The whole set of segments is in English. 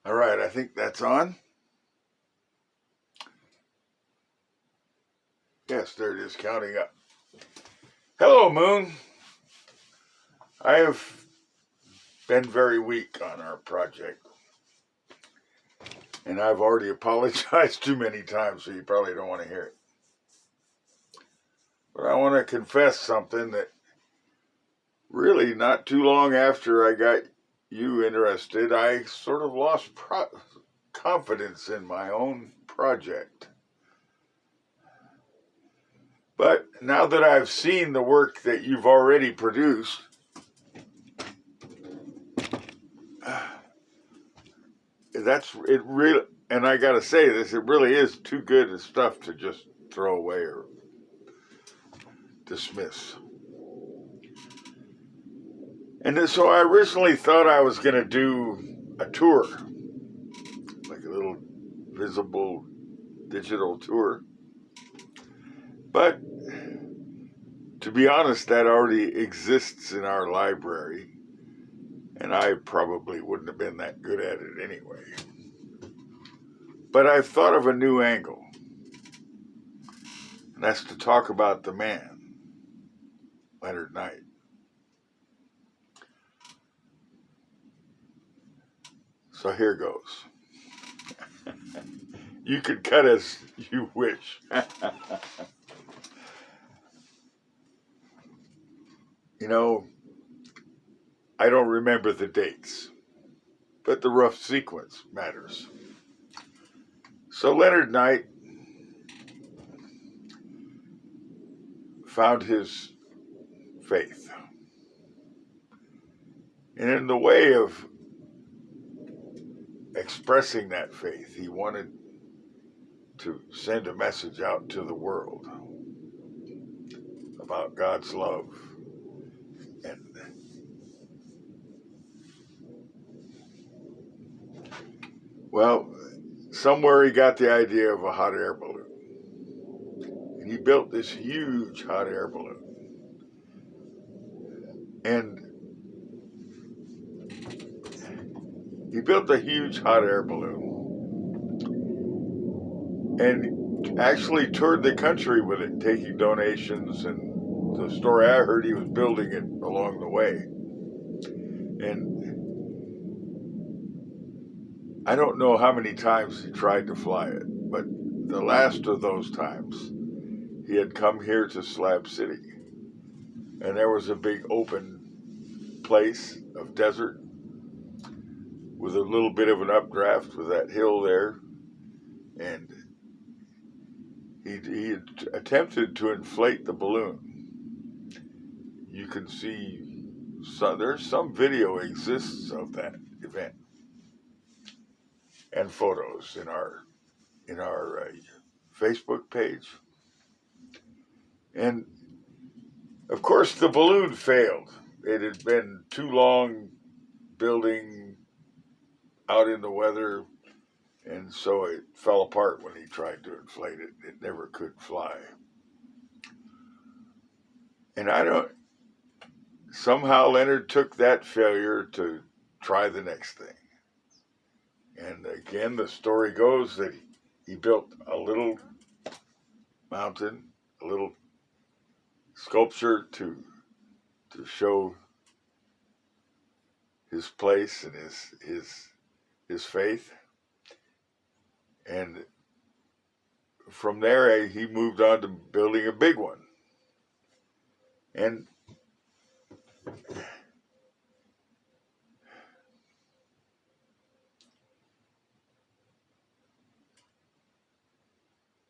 All right, I think that's on. Yes, there it is, counting up. Hello, Moon. I have been very weak on our project, and I've already apologized too many times, so you probably don't want to hear it. But I want to confess something that really not too long after I got you interested, I sort of lost confidence in my own project. But now that I've seen the work that you've already produced, that's it really, and I gotta say this, it really is too good of stuff to just throw away or dismiss. And so I originally thought I was gonna do a tour, like a little visible digital tour. But to be honest, that already exists in our library, and I probably wouldn't have been that good at it anyway. But I've thought of a new angle, and that's to talk about the man, Leonard Knight. So here goes. You could cut as you wish. You know, I don't remember the dates, but the rough sequence matters. So Leonard Knight found his faith. And in the way of expressing that faith, he wanted to send a message out to the world about God's love. And well, somewhere he got the idea of a hot air balloon. And he built this huge hot air balloon. And he built a huge hot air balloon and actually toured the country with it, taking donations. And the story I heard, he was building it along the way. And I don't know how many times he tried to fly it, but the last of those times, he had come here to Slab City. And there was a big open place of desert with a little bit of an updraft with that hill there. And he had attempted to inflate the balloon. You can see, there's some video exists of that event and photos in our Facebook page. And of course, the balloon failed. It had been too long building out in the weather, and so it fell apart when he tried to inflate it. It never could fly. And somehow Leonard took that failure to try the next thing. And again, the story goes that he built a little mountain, a little sculpture to show his place and his faith. And from there, he moved on to building a big one. And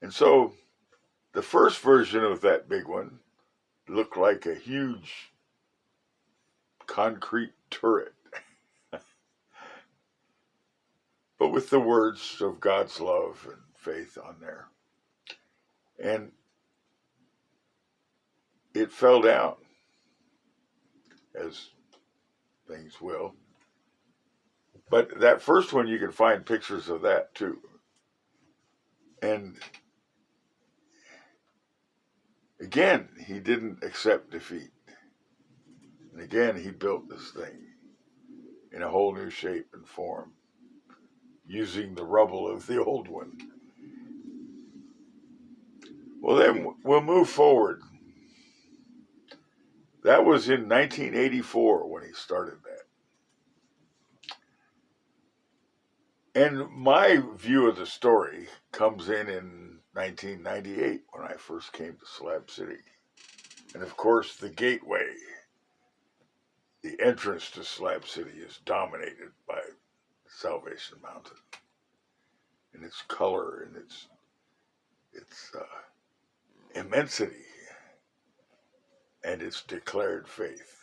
so the first version of that big one looked like a huge concrete turret, but with the words of God's love and faith on there. And it fell down, as things will. But that first one, you can find pictures of that too. And again, he didn't accept defeat. And again, he built this thing in a whole new shape and form. using the rubble of the old one. Well, then we'll move forward. That was in 1984 when he started that. And my view of the story comes in 1998 when I first came to Slab City. And of course, the gateway, the entrance to Slab City, is dominated by Salvation Mountain and its color and its immensity and its declared faith.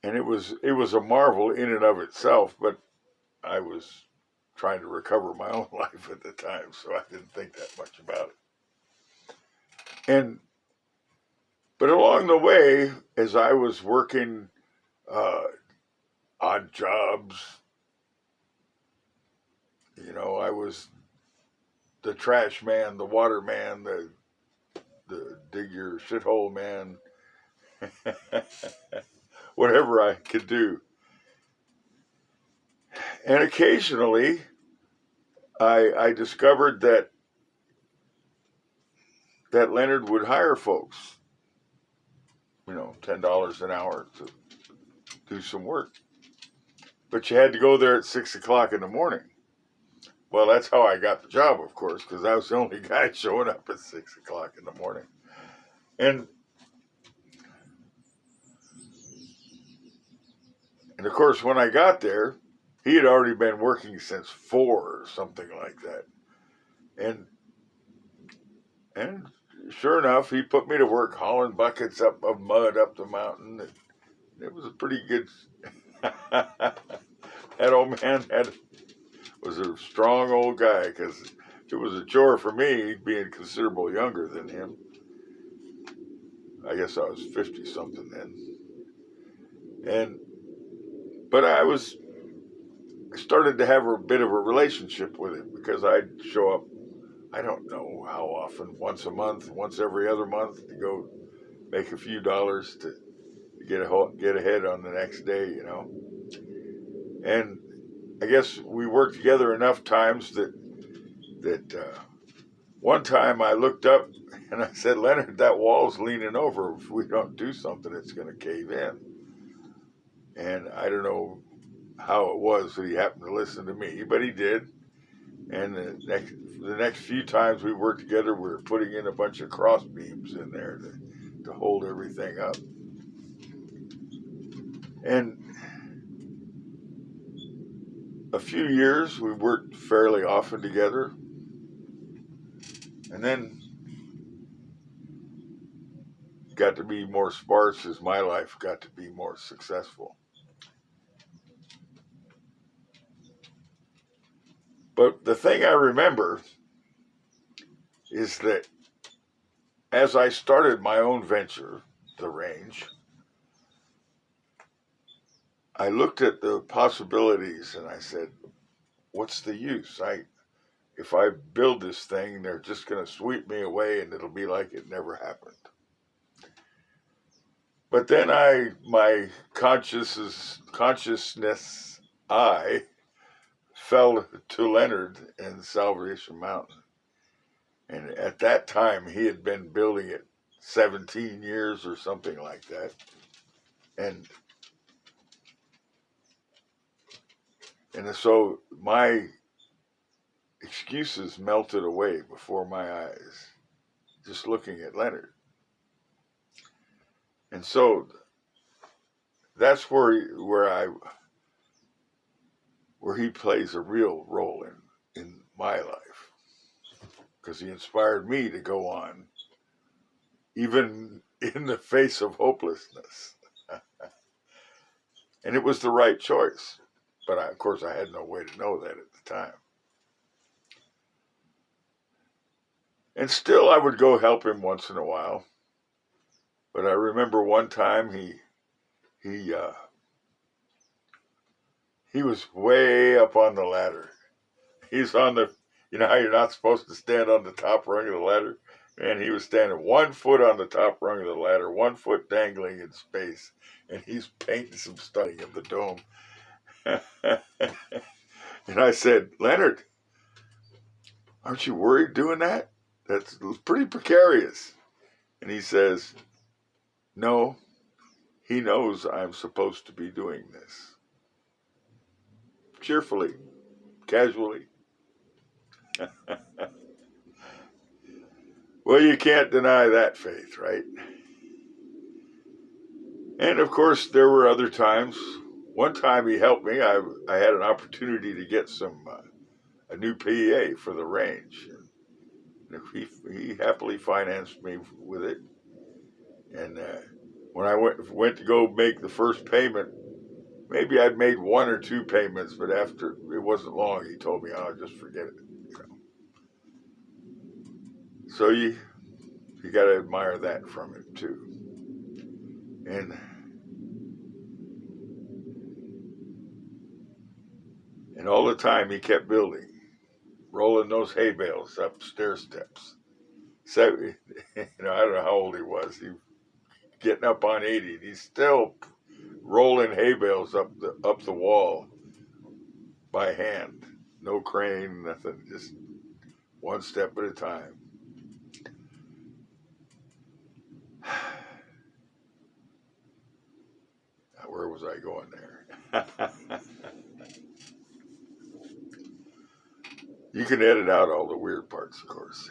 And it was a marvel in and of itself, but I was trying to recover my own life at the time, so I didn't think that much about it. But along the way, as I was working odd jobs, I was the trash man, the water man, the dig your shithole man, whatever I could do. And occasionally, I discovered that Leonard would hire folks, $10 an hour to do some work. But you had to go there at 6 o'clock in the morning. Well, that's how I got the job, of course, because I was the only guy showing up at 6 o'clock in the morning. And of course, when I got there, he had already been working since 4 or something like that. And sure enough, he put me to work hauling buckets of mud up the mountain. It was a pretty good. That old man was a strong old guy, because it was a chore for me being considerably younger than him. I guess I was 50 something then. But I started to have a bit of a relationship with him, because I'd show up, I don't know how often, once a month, once every other month, to go make a few dollars to get ahead on the next day, And I guess we worked together enough times that one time I looked up and I said, "Leonard, that wall's leaning over. If we don't do something, it's going to cave in." And I don't know how it was that he happened to listen to me, but he did. And the next few times we worked together, we were putting in a bunch of cross beams in there to hold everything up. And a few years we worked fairly often together. And then got to be more sparse as my life got to be more successful. But the thing I remember is that as I started my own venture, the range, I looked at the possibilities and I said, what's the use? If I build this thing, they're just going to sweep me away and it'll be like it never happened. But then my consciousness fell to Leonard and Salvation Mountain. And at that time, he had been building it 17 years or something like that. And so my excuses melted away before my eyes, just looking at Leonard. And so that's where he plays a real role in my life, because he inspired me to go on, even in the face of hopelessness. And it was the right choice. But of course, I had no way to know that at the time. And still, I would go help him once in a while. But I remember one time he was way up on the ladder. He's on how you're not supposed to stand on the top rung of the ladder? And he was standing 1 foot on the top rung of the ladder, 1 foot dangling in space. And he's painting some stuff of the dome. And I said, Leonard, aren't you worried doing that? That's pretty precarious. And he says, no, he knows I'm supposed to be doing this. Cheerfully, casually. Well, you can't deny that faith, right? And of course, there were other times. One time he helped me. I had an opportunity to get a new PA for the range. And he happily financed me with it. And when I went to go make the first payment, maybe I'd made one or two payments, but after it wasn't long, he told me, "Oh, just forget it." You know. So you got to admire that from it too. And all the time he kept building, rolling those hay bales up stair steps. So, I don't know how old he was. He getting up on 80. He's still rolling hay bales up the wall by hand. No crane, nothing. Just one step at a time. Where was I going there? You can edit out all the weird parts, of course.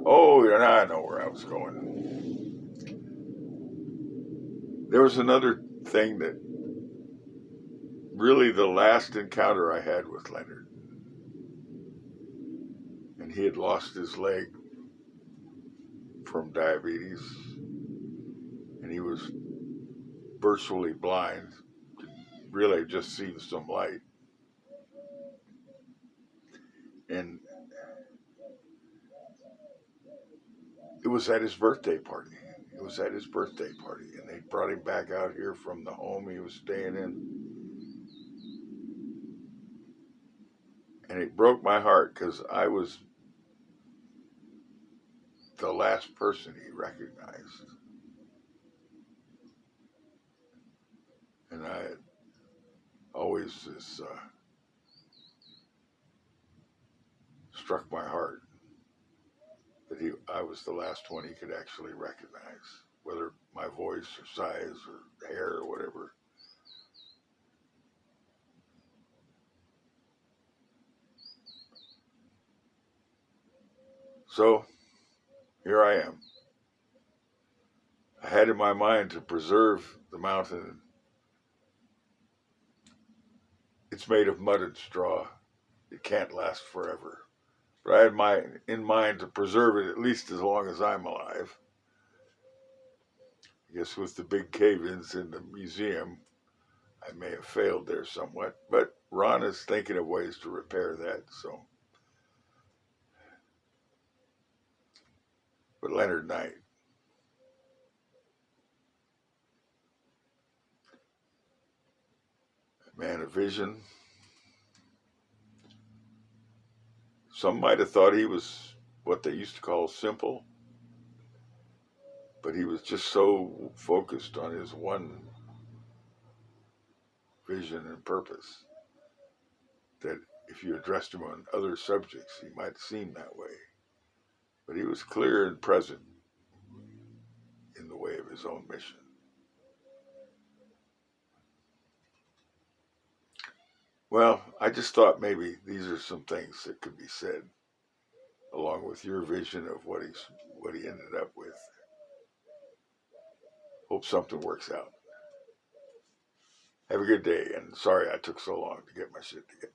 Oh, now I know where I was going. There was another thing that really the last encounter I had with Leonard. And he had lost his leg from diabetes. And he was virtually blind. Really just seeing some light. And it was at his birthday party. It was at his birthday party. And they brought him back out here from the home he was staying in. And it broke my heart because I was the last person he recognized. And I had always struck my heart that I was the last one he could actually recognize, whether my voice or size or hair or whatever. So here I am. I had in my mind to preserve the mountain. It's made of mud and straw. It can't last forever. But I had in mind to preserve it at least as long as I'm alive. I guess with the big cave-ins in the museum, I may have failed there somewhat, but Ron is thinking of ways to repair that, so. But Leonard Knight, a man of vision. Some might have thought he was what they used to call simple, but he was just so focused on his one vision and purpose that if you addressed him on other subjects, he might seem that way. But he was clear and present in the way of his own mission. Well, I just thought maybe these are some things that could be said along with your vision of what he ended up with. Hope something works out. Have a good day, and sorry I took so long to get my shit together.